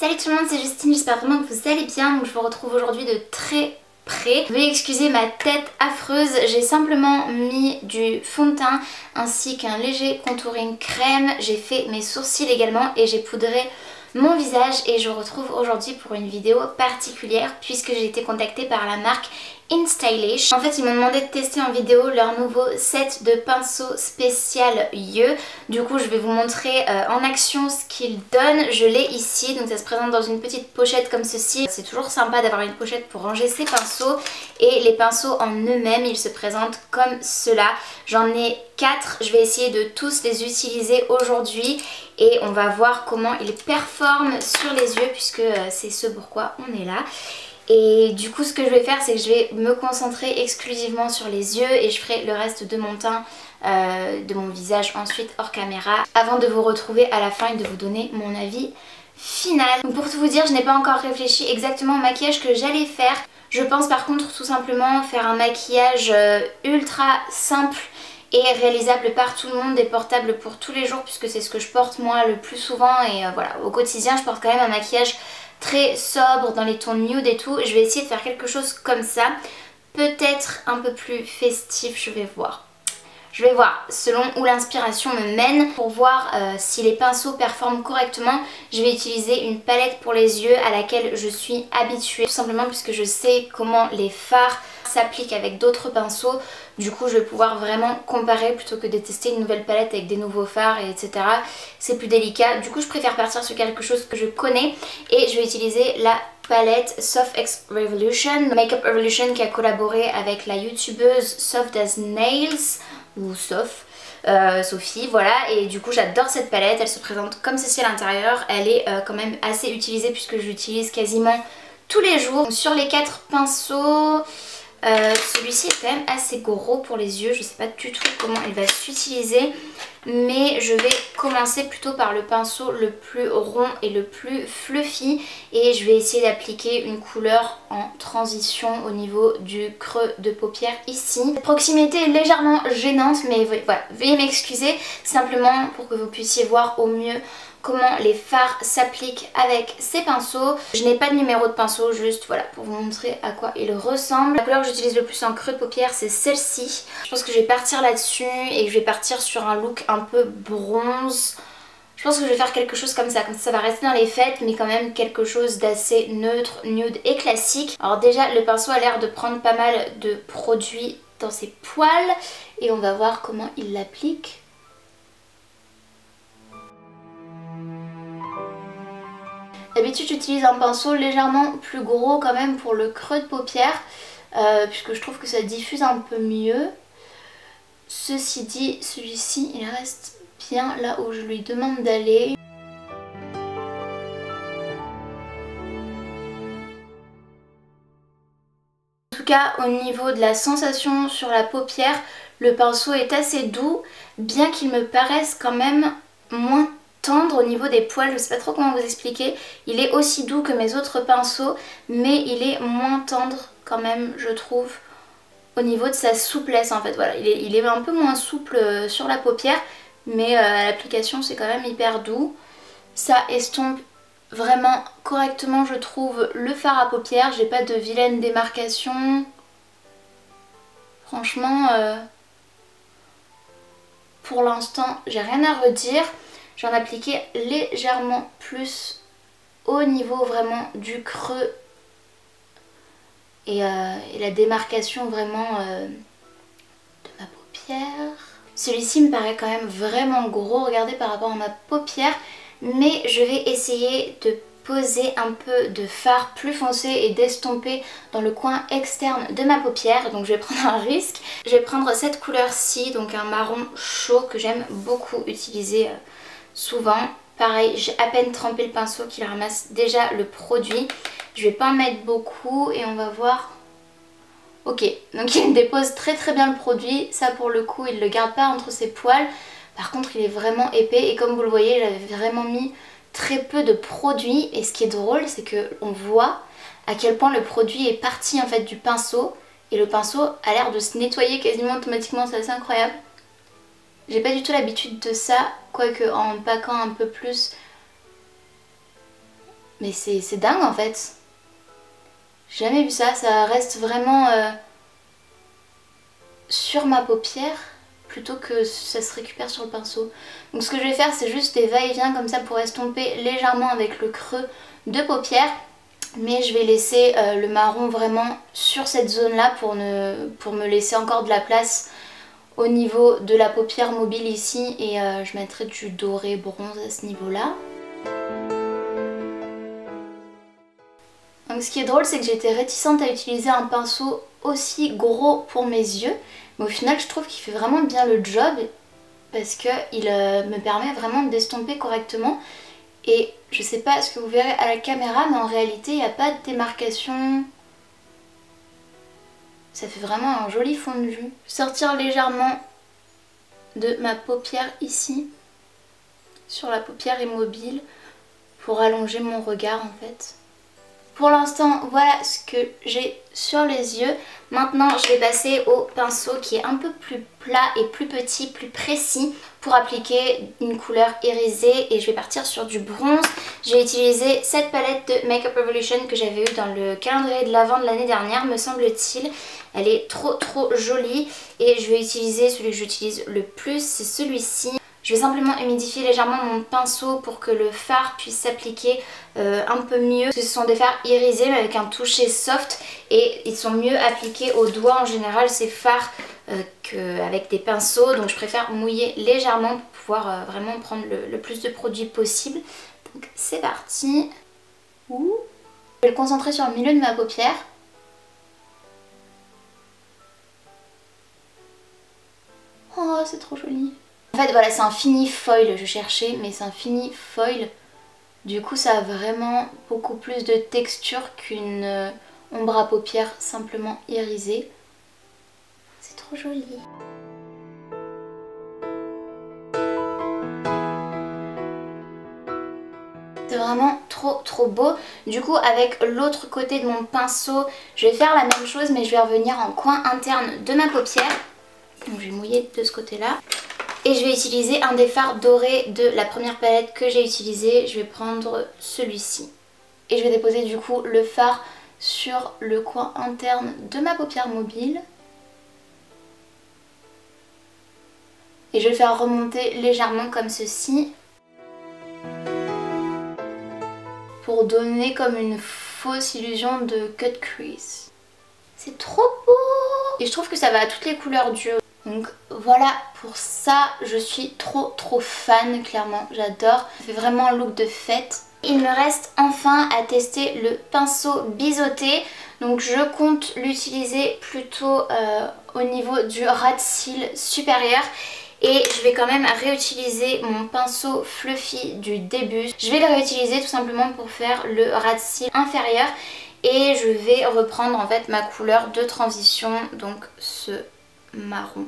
Salut tout le monde, c'est Justine, j'espère vraiment que vous allez bien. Donc je vous retrouve aujourd'hui de très près. Veuillez excuser ma tête affreuse, j'ai simplement mis du fond de teint ainsi qu'un léger contouring crème. J'ai fait mes sourcils également et j'ai poudré mon visage et je vous retrouve aujourd'hui pour une vidéo particulière puisque j'ai été contactée par la marque InStylish. En fait ils m'ont demandé de tester en vidéo leur nouveau set de pinceaux spécial Yeux. Du coup je vais vous montrer en action ce qu'ils donnent. Je l'ai ici, donc ça se présente dans une petite pochette comme ceci. C'est toujours sympa d'avoir une pochette pour ranger ses pinceaux. Et les pinceaux en eux-mêmes ils se présentent comme cela. J'en ai 4, je vais essayer de tous les utiliser aujourd'hui et on va voir comment ils performent sur les yeux puisque c'est ce pourquoi on est là. Et du coup ce que je vais faire c'est que je vais me concentrer exclusivement sur les yeux et je ferai le reste de mon teint, de mon visage ensuite hors caméra avant de vous retrouver à la fin et de vous donner mon avis final. Donc pour tout vous dire, je n'ai pas encore réfléchi exactement au maquillage que j'allais faire. Je pense par contre tout simplement faire un maquillage ultra simple et réalisable par tout le monde et portable pour tous les jours puisque c'est ce que je porte moi le plus souvent et voilà, au quotidien je porte quand même un maquillage très sobre dans les tons nude et tout. Je vais essayer de faire quelque chose comme ça, peut-être un peu plus festif, je vais voir. Je vais voir selon où l'inspiration me mène pour voir si les pinceaux performent correctement. Je vais utiliser une palette pour les yeux à laquelle je suis habituée. Tout simplement puisque je sais comment les fards s'appliquent avec d'autres pinceaux. Du coup je vais pouvoir vraiment comparer plutôt que de tester une nouvelle palette avec des nouveaux fards et etc. C'est plus délicat. Du coup je préfère partir sur quelque chose que je connais. Et je vais utiliser la palette Soft X Revolution. Makeup Revolution qui a collaboré avec la youtubeuse Soft as Nails ou Sophie, voilà, et du coup j'adore cette palette, elle se présente comme ceci à l'intérieur, elle est quand même assez utilisée puisque je l'utilise quasiment tous les jours. Donc, sur les 4 pinceaux, celui-ci est quand même assez gros pour les yeux, je sais pas du tout comment il va s'utiliser, mais je vais commencer plutôt par le pinceau le plus rond et le plus fluffy et je vais essayer d'appliquer une couleur en transition au niveau du creux de paupière ici. Cette proximité est légèrement gênante mais voilà, veuillez m'excuser, simplement pour que vous puissiez voir au mieux comment les fards s'appliquent avec ces pinceaux. Je n'ai pas de numéro de pinceau, juste voilà pour vous montrer à quoi ils ressemblent. La couleur que j'utilise le plus en creux de paupière c'est celle-ci. Je pense que je vais partir là-dessus et que je vais partir sur un look un peu bronze. Je pense que je vais faire quelque chose comme ça va rester dans les fêtes mais quand même quelque chose d'assez neutre, nude et classique. Alors déjà le pinceau a l'air de prendre pas mal de produit dans ses poils et on va voir comment il l'applique. D'habitude j'utilise un pinceau légèrement plus gros quand même pour le creux de paupière puisque je trouve que ça diffuse un peu mieux. Ceci dit, celui-ci il reste bien là où je lui demande d'aller. En tout cas au niveau de la sensation sur la paupière, le pinceau est assez doux bien qu'il me paraisse quand même moins tendre au niveau des poils, je sais pas trop comment vous expliquer. Il est aussi doux que mes autres pinceaux mais il est moins tendre quand même je trouve au niveau de sa souplesse en fait. Voilà, il est un peu moins souple sur la paupière mais à l'application c'est quand même hyper doux. Ça estompe vraiment correctement je trouve le fard à paupières, j'ai pas de vilaine démarcation. Franchement pour l'instant j'ai rien à redire. J'en appliquais légèrement plus au niveau vraiment du creux et la démarcation vraiment de ma paupière. Celui-ci me paraît quand même vraiment gros, regardez par rapport à ma paupière, mais je vais essayer de poser un peu de fard plus foncé et d'estomper dans le coin externe de ma paupière, donc je vais prendre un risque. Je vais prendre cette couleur-ci, donc un marron chaud que j'aime beaucoup utiliser souvent. Pareil, j'ai à peine trempé le pinceau qu'il ramasse déjà le produit. Je vais pas en mettre beaucoup et on va voir. Ok, donc il dépose très bien le produit. Ça pour le coup, il le garde pas entre ses poils. Par contre, il est vraiment épais et comme vous le voyez, j'avais vraiment mis très peu de produit. Et ce qui est drôle, c'est qu'on voit à quel point le produit est parti en fait du pinceau. Et le pinceau a l'air de se nettoyer quasiment automatiquement, c'est assez incroyable. J'ai pas du tout l'habitude de ça, quoique en paquant un peu plus, Mais c'est dingue en fait. J'ai jamais vu ça, ça reste vraiment sur ma paupière plutôt que ça se récupère sur le pinceau. Donc ce que je vais faire, c'est juste des va-et-vient comme ça pour estomper légèrement avec le creux de paupière. Mais je vais laisser le marron vraiment sur cette zone là pour me laisser encore de la place au niveau de la paupière mobile ici. Et je mettrai du doré bronze à ce niveau là. Donc ce qui est drôle, c'est que j'étais réticente à utiliser un pinceau aussi gros pour mes yeux. Mais au final, je trouve qu'il fait vraiment bien le job parce qu'il me permet vraiment d'estomper correctement. Et je sais pas ce que vous verrez à la caméra, mais en réalité, il n'y a pas de démarcation. Ça fait vraiment un joli fondu. Sortir légèrement de ma paupière ici, sur la paupière immobile, pour allonger mon regard en fait. Pour l'instant, voilà ce que j'ai sur les yeux. Maintenant, je vais passer au pinceau qui est un peu plus plat et plus petit, plus précis pour appliquer une couleur irisée. Et je vais partir sur du bronze. J'ai utilisé cette palette de Makeup Revolution que j'avais eue dans le calendrier de l'Avent de l'année dernière, me semble-t-il. Elle est trop jolie et je vais utiliser celui que j'utilise le plus, c'est celui-ci. Je vais simplement humidifier légèrement mon pinceau pour que le fard puisse s'appliquer un peu mieux. Parce que ce sont des fards irisés mais avec un toucher soft et ils sont mieux appliqués aux doigts en général ces fards qu'avec des pinceaux. Donc je préfère mouiller légèrement pour pouvoir vraiment prendre le plus de produits possible. Donc c'est parti. Ouh. Je vais le concentrer sur le milieu de ma paupière. Oh, c'est trop joli. En fait voilà, c'est un fini foil, je cherchais, mais c'est un fini foil. Du coup ça a vraiment beaucoup plus de texture qu'une ombre à paupières simplement irisée. C'est trop joli. C'est vraiment trop beau. Du coup avec l'autre côté de mon pinceau, je vais faire la même chose mais je vais revenir en coin interne de ma paupière. Donc je vais mouiller de ce côté là. Et je vais utiliser un des fards dorés de la première palette que j'ai utilisée. Je vais prendre celui-ci. Et je vais déposer du coup le fard sur le coin interne de ma paupière mobile. Et je vais le faire remonter légèrement comme ceci. Pour donner comme une fausse illusion de cut crease. C'est trop beau! Et je trouve que ça va à toutes les couleurs du haut. Donc voilà, pour ça je suis trop fan, clairement, j'adore. Ça fait vraiment un look de fête. Il me reste enfin à tester le pinceau biseauté. Donc je compte l'utiliser plutôt au niveau du ras de cils supérieur. Et je vais quand même réutiliser mon pinceau fluffy du début. Je vais le réutiliser tout simplement pour faire le ras de cils inférieur. Et je vais reprendre en fait ma couleur de transition, donc ce marron.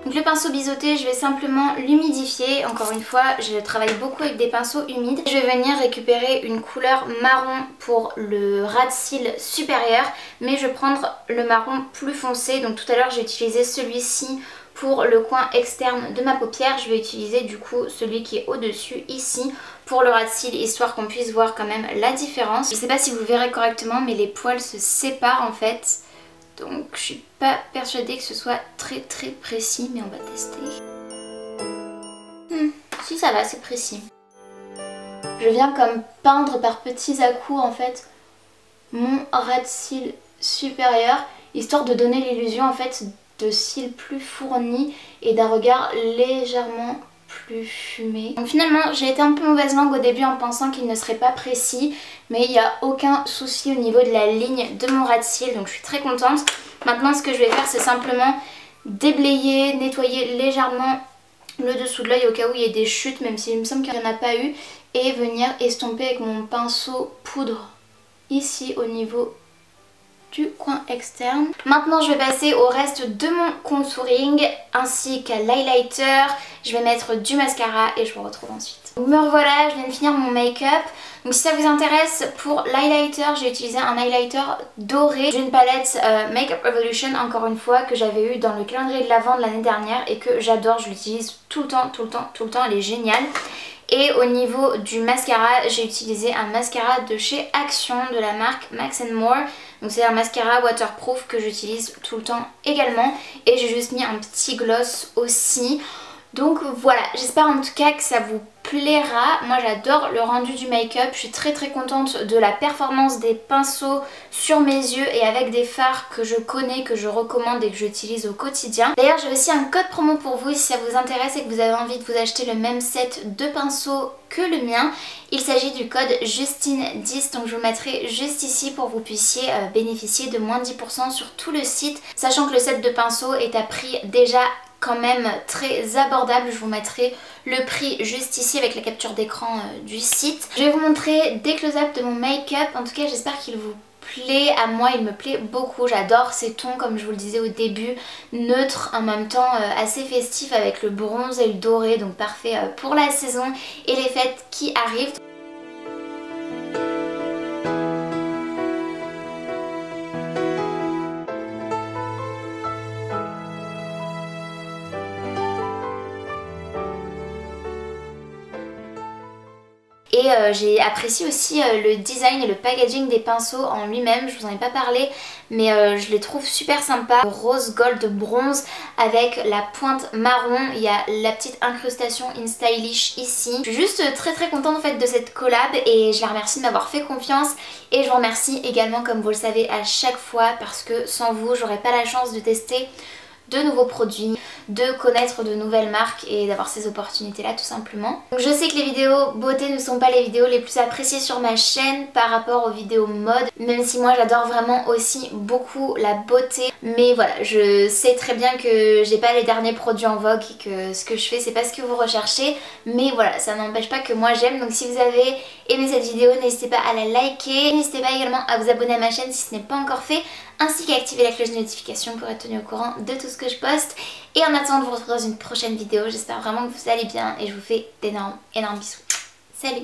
Donc le pinceau biseauté, je vais simplement l'humidifier. Encore une fois, je travaille beaucoup avec des pinceaux humides. Je vais venir récupérer une couleur marron pour le ras de cils supérieur, mais je vais prendre le marron plus foncé. Donc tout à l'heure j'ai utilisé celui-ci pour le coin externe de ma paupière. Je vais utiliser du coup celui qui est au-dessus ici pour le ras de cils, histoire qu'on puisse voir quand même la différence. Je ne sais pas si vous verrez correctement, mais les poils se séparent en fait. Donc je suis pas persuadée que ce soit très précis, mais on va tester. Si ça va, c'est précis. Je viens comme peindre par petits à-coups en fait mon ras de cils supérieur, histoire de donner l'illusion en fait de cils plus fournis et d'un regard légèrement plus fumé. Donc finalement j'ai été un peu mauvaise langue au début en pensant qu'il ne serait pas précis, mais il n'y a aucun souci au niveau de la ligne de mon ras de cils, donc je suis très contente. Maintenant ce que je vais faire c'est simplement déblayer, nettoyer légèrement le dessous de l'œil au cas où il y ait des chutes, même s'il me semble qu'il n'y en a pas eu, et venir estomper avec mon pinceau poudre ici au niveau du coin externe. Maintenant je vais passer au reste de mon contouring ainsi qu'à l'highlighter. Je vais mettre du mascara et je vous retrouve ensuite. Donc me revoilà, je viens de finir mon make-up. Donc si ça vous intéresse, pour l'highlighter, j'ai utilisé un highlighter doré d'une palette Makeup Revolution, encore une fois, que j'avais eu dans le calendrier de l'Avent de l'année dernière et que j'adore, je l'utilise tout le temps, elle est géniale. Et au niveau du mascara, j'ai utilisé un mascara de chez Action de la marque Max & More. Donc c'est un mascara waterproof que j'utilise tout le temps également. Et j'ai juste mis un petit gloss aussi. Donc voilà, j'espère en tout cas que ça vous plaira. Moi j'adore le rendu du make-up, je suis très contente de la performance des pinceaux sur mes yeux et avec des fards que je connais, que je recommande et que j'utilise au quotidien. D'ailleurs j'ai aussi un code promo pour vous si ça vous intéresse et que vous avez envie de vous acheter le même set de pinceaux que le mien. Il s'agit du code Justine10, donc je vous le mettrai juste ici pour que vous puissiez bénéficier de moins 10% sur tout le site. Sachant que le set de pinceaux est à prix déjà quand même très abordable, je vous mettrai le prix juste ici avec la capture d'écran du site. Je vais vous montrer des close-up de mon make-up, en tout cas j'espère qu'il vous plaît. À moi il me plaît beaucoup, j'adore ces tons comme je vous le disais au début, neutres en même temps assez festifs avec le bronze et le doré, donc parfait pour la saison et les fêtes qui arrivent. Et j'ai apprécié aussi le design et le packaging des pinceaux en lui-même, je vous en ai pas parlé mais je les trouve super sympas. Rose gold bronze avec la pointe marron, il y a la petite incrustation in stylish ici. Je suis juste très contente en fait de cette collab et je la remercie de m'avoir fait confiance et je vous remercie également comme vous le savez à chaque fois parce que sans vous j'aurais pas la chance de tester de nouveaux produits, de connaître de nouvelles marques et d'avoir ces opportunités là tout simplement. Donc je sais que les vidéos beauté ne sont pas les vidéos les plus appréciées sur ma chaîne par rapport aux vidéos mode, même si moi j'adore vraiment aussi beaucoup la beauté, mais voilà, je sais très bien que j'ai pas les derniers produits en vogue et que ce que je fais c'est pas ce que vous recherchez, mais voilà, ça n'empêche pas que moi j'aime. Donc si vous avez aimé cette vidéo, n'hésitez pas à la liker, n'hésitez pas également à vous abonner à ma chaîne si ce n'est pas encore fait, ainsi qu'à activer la cloche de notification pour être tenu au courant de tout ce que je poste. Et en attendant de vous retrouver dans une prochaine vidéo, j'espère vraiment que vous allez bien et je vous fais d'énormes bisous. Salut!